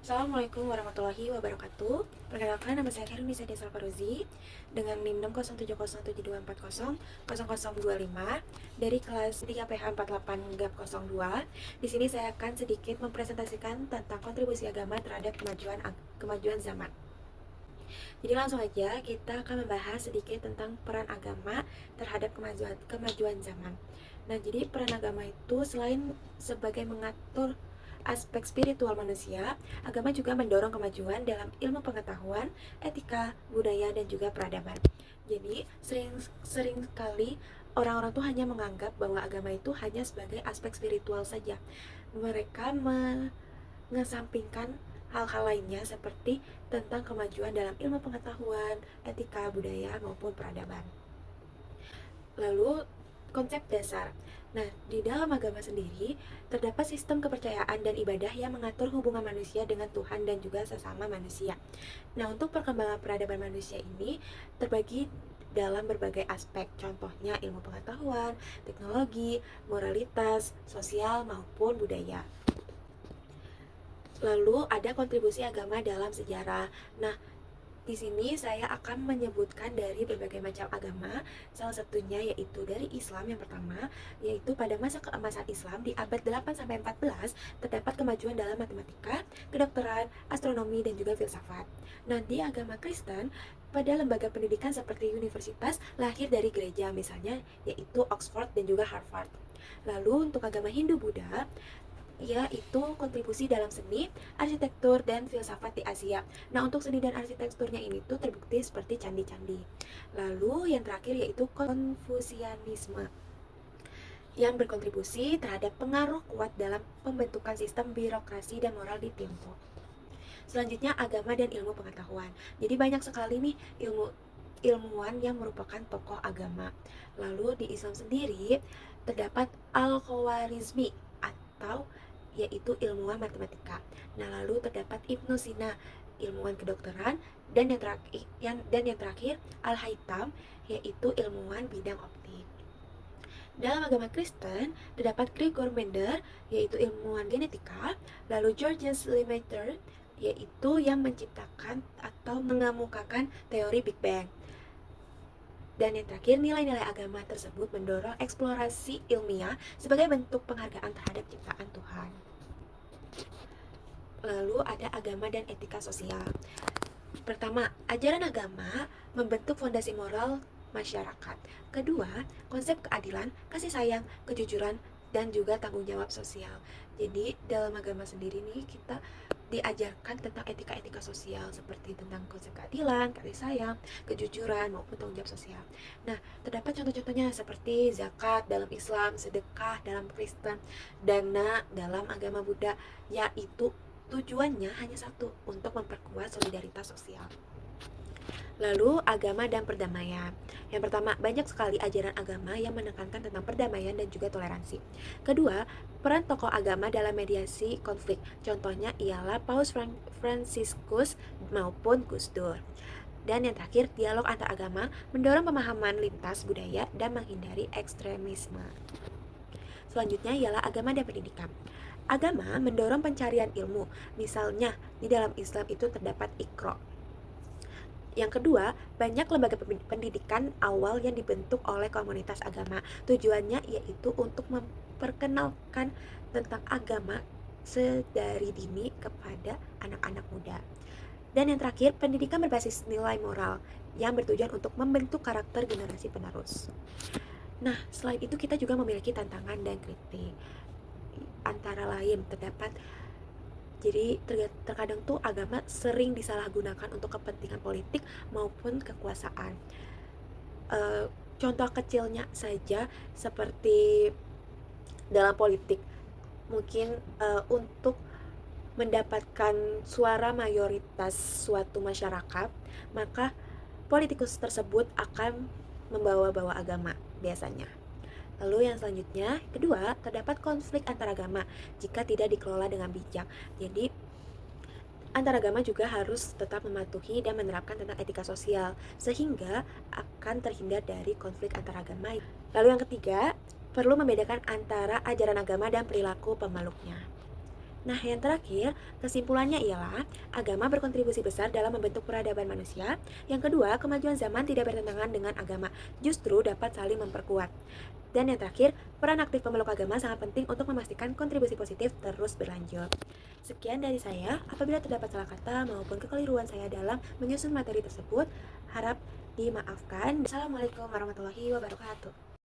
Assalamualaikum warahmatullahi wabarakatuh. Perkenalkan, nama saya Herunisa Desa Faruzi dengan NIM 6070172400025 dari kelas 3 PH 48 GAP 02. Di sini saya akan sedikit mempresentasikan tentang kontribusi agama terhadap kemajuan zaman. Jadi langsung aja kita akan membahas sedikit tentang peran agama terhadap kemajuan zaman. Nah, jadi peran agama itu selain sebagai mengatur aspek spiritual manusia, agama juga mendorong kemajuan dalam ilmu pengetahuan, etika, budaya, dan juga peradaban. Jadi sering sekali orang-orang tuh hanya menganggap bahwa agama itu hanya sebagai aspek spiritual saja. Mereka mengesampingkan hal-hal lainnya seperti tentang kemajuan dalam ilmu pengetahuan, etika, budaya, maupun peradaban. Lalu konsep dasar. Nah, di dalam agama sendiri terdapat sistem kepercayaan dan ibadah yang mengatur hubungan manusia dengan Tuhan dan juga sesama manusia. Nah, untuk perkembangan peradaban manusia ini terbagi dalam berbagai aspek, contohnya ilmu pengetahuan, teknologi, moralitas, sosial, maupun budaya. Lalu ada kontribusi agama dalam sejarah. Nah, di sini saya akan menyebutkan dari berbagai macam agama, salah satunya yaitu dari Islam yang pertama, yaitu pada masa keemasan Islam di abad 8 sampai 14 terdapat kemajuan dalam matematika, kedokteran, astronomi dan juga filsafat. Nah, di agama Kristen pada lembaga pendidikan seperti universitas lahir dari gereja misalnya yaitu Oxford dan juga Harvard. Lalu untuk agama Hindu Buddha yaitu kontribusi dalam seni, arsitektur, dan filsafat di Asia. Nah, untuk seni dan arsitekturnya ini tuh terbukti seperti candi-candi. Lalu yang terakhir yaitu Konfusianisme yang berkontribusi terhadap pengaruh kuat dalam pembentukan sistem birokrasi dan moral di Tiongkok. Selanjutnya agama dan ilmu pengetahuan. Jadi banyak sekali nih ilmuwan yang merupakan tokoh agama. Lalu di Islam sendiri terdapat Al-Khawarizmi atau yaitu ilmuwan matematika. Nah, lalu terdapat Ibnu Sina, ilmuwan kedokteran, dan yang terakhir Al-Haytham, yaitu ilmuwan bidang optik. Dalam agama Kristen, terdapat Gregor Mendel, yaitu ilmuwan genetika, lalu Georges Lemaitre, yaitu yang menciptakan atau mengemukakan teori Big Bang. Dan yang terakhir, nilai-nilai agama tersebut mendorong eksplorasi ilmiah sebagai bentuk penghargaan terhadap ciptaan Tuhan. Lalu ada agama dan etika sosial. Pertama, ajaran agama membentuk fondasi moral masyarakat. Kedua, konsep keadilan, kasih sayang, kejujuran, dan juga tanggung jawab sosial. Jadi dalam agama sendiri nih kita diajarkan tentang etika-etika sosial seperti tentang konsep keadilan, kasih sayang, kejujuran maupun tanggung jawab sosial. Nah, terdapat contoh-contohnya seperti zakat dalam Islam, sedekah dalam Kristen, dana dalam agama Buddha, yaitu tujuannya hanya satu, untuk memperkuat solidaritas sosial. Lalu agama dan perdamaian. Yang pertama, banyak sekali ajaran agama yang menekankan tentang perdamaian dan juga toleransi. Kedua, peran tokoh agama dalam mediasi konflik. Contohnya ialah Paus Franciscus maupun Gus Dur. Dan yang terakhir, dialog antar agama mendorong pemahaman lintas budaya dan menghindari ekstremisme. Selanjutnya ialah agama dan pendidikan. Agama mendorong pencarian ilmu. Misalnya, di dalam Islam itu terdapat Iqra. Yang kedua, banyak lembaga pendidikan awal yang dibentuk oleh komunitas agama. Tujuannya yaitu untuk memperkenalkan tentang agama sedari dini kepada anak-anak muda. Dan yang terakhir, pendidikan berbasis nilai moral yang bertujuan untuk membentuk karakter generasi penerus. Nah, selain itu kita juga memiliki tantangan dan kritik. Antara lain terdapat jadi terkadang tuh agama sering disalahgunakan untuk kepentingan politik maupun kekuasaan. Contoh kecilnya saja seperti dalam politik, mungkin untuk mendapatkan suara mayoritas suatu masyarakat, maka politikus tersebut akan membawa-bawa agama biasanya. Lalu yang selanjutnya, kedua, terdapat konflik antar agama jika tidak dikelola dengan bijak. Jadi antar agama juga harus tetap mematuhi dan menerapkan tentang etika sosial sehingga akan terhindar dari konflik antar agama. Lalu yang ketiga, perlu membedakan antara ajaran agama dan perilaku pemeluknya. Nah, yang terakhir, kesimpulannya ialah agama berkontribusi besar dalam membentuk peradaban manusia. Yang kedua, kemajuan zaman tidak bertentangan dengan agama, justru dapat saling memperkuat. Dan yang terakhir, peran aktif pemeluk agama sangat penting untuk memastikan kontribusi positif terus berlanjut. Sekian dari saya, apabila terdapat salah kata maupun kekeliruan saya dalam menyusun materi tersebut, harap dimaafkan. Assalamualaikum warahmatullahi wabarakatuh.